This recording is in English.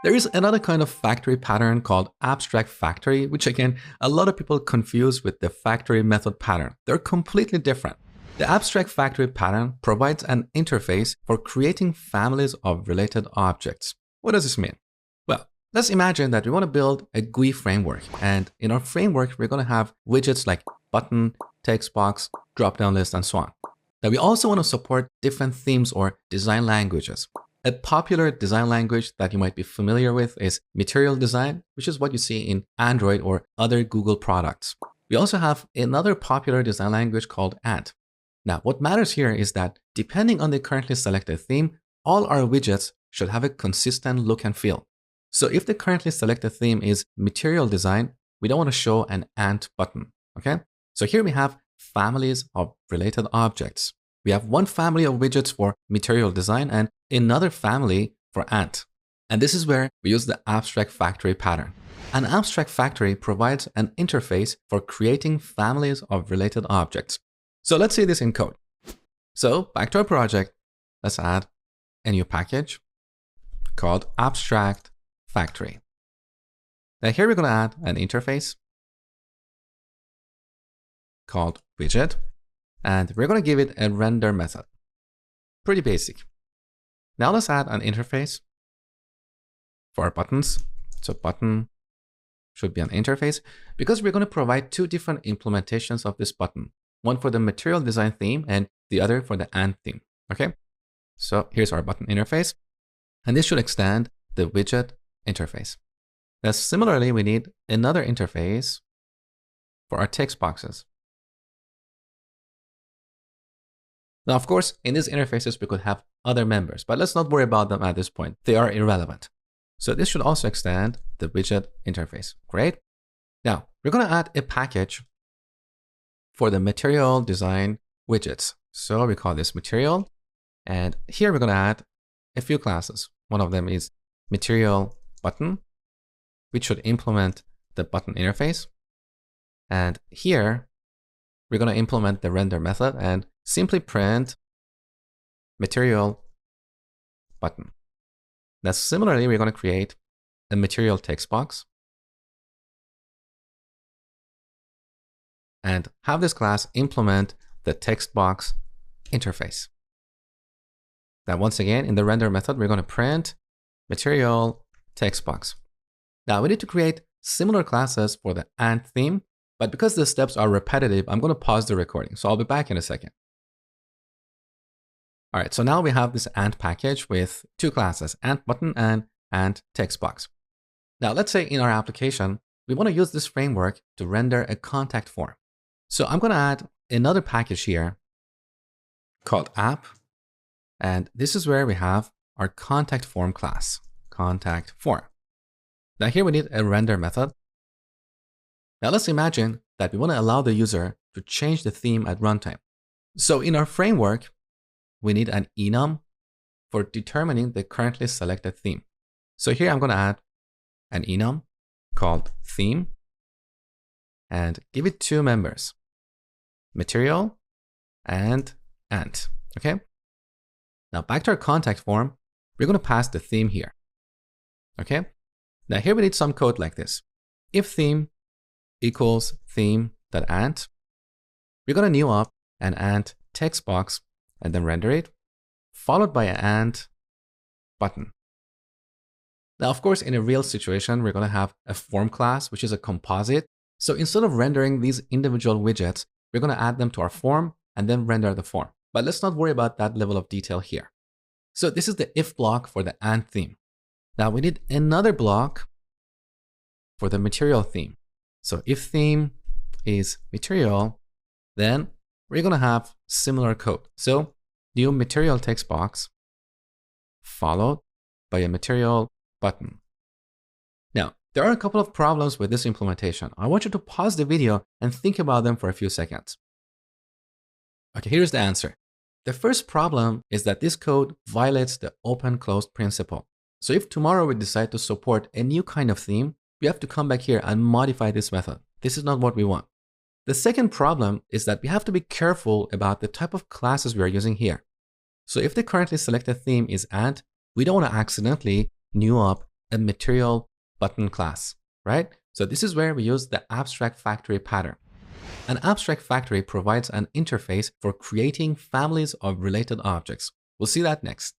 There is another kind of factory pattern called abstract factory, which again, a lot of people confuse with the factory method pattern. They're completely different. The abstract factory pattern provides an interface for creating families of related objects. What does this mean? Well, let's imagine that we want to build a GUI framework, and in our framework, we're going to have widgets like button, text box, drop-down list, and so on. Now, we also want to support different themes or design languages. A popular design language that you might be familiar with is Material Design, which is what you see in Android or other Google products. We also have another popular design language called Ant. Now, what matters here is that depending on the currently selected theme, all our widgets should have a consistent look and feel. So if the currently selected theme is Material Design, we don't want to show an Ant button, okay? So here we have families of related objects. We have one family of widgets for Material Design and another family for Ant. And this is where we use the abstract factory pattern. An abstract factory provides an interface for creating families of related objects. So let's see this in code. So back to our project, let's add a new package called abstract factory. Now here we're going to add an interface called widget, and we're going to give it a render method. Pretty basic. Now let's add an interface for our buttons. So button should be an interface because we're going to provide two different implementations of this button. One for the Material Design theme and the other for the Ant theme, okay? So here's our button interface, and this should extend the widget interface. Now similarly, we need another interface for our text boxes. Now, of course, in these interfaces, we could have other members, but let's not worry about them at this point. They are irrelevant. So this should also extend the widget interface. Great. Now, we're going to add a package for the Material Design widgets. So we call this material. And here we're going to add a few classes. One of them is Material Button, which should implement the button interface. And here we're going to implement the render method and simply print Material Button. Now, similarly, we're going to create a Material text box and have this class implement the text box interface. Now, once again, in the render method, we're going to print Material text box. Now, we need to create similar classes for the Ant theme, but because the steps are repetitive, I'm going to pause the recording. So I'll be back in a second. All right, so now we have this Ant package with two classes, Ant button and Ant text box. Now, let's say in our application, we want to use this framework to render a contact form. So I'm going to add another package here called app. And this is where we have our contact form class, contact form. Now here we need a render method. Now let's imagine that we want to allow the user to change the theme at runtime. So in our framework, we need an enum for determining the currently selected theme. So here I'm going to add an enum called theme and give it two members, material and ant, okay? Now back to our contact form, we're going to pass the theme here, okay? Now here we need some code like this. If theme equals theme.ant, we're going to new up an ant text box and then render it, followed by an ant button. Now, of course, in a real situation, we're going to have a form class, which is a composite. So instead of rendering these individual widgets, we're going to add them to our form and then render the form. But let's not worry about that level of detail here. So this is the if block for the ant theme. Now we need another block for the material theme. So if theme is material, then we're going to have similar code. So new material text box followed by a material button. Now, there are a couple of problems with this implementation. I want you to pause the video and think about them for a few seconds. Okay, here's the answer. The first problem is that this code violates the open-closed principle. So if tomorrow we decide to support a new kind of theme, we have to come back here and modify this method. This is not what we want. The second problem is that we have to be careful about the type of classes we are using here. So if the currently selected theme is ant, we don't want to accidentally new up a material button class, right? So this is where we use the abstract factory pattern. An abstract factory provides an interface for creating families of related objects. We'll see that next.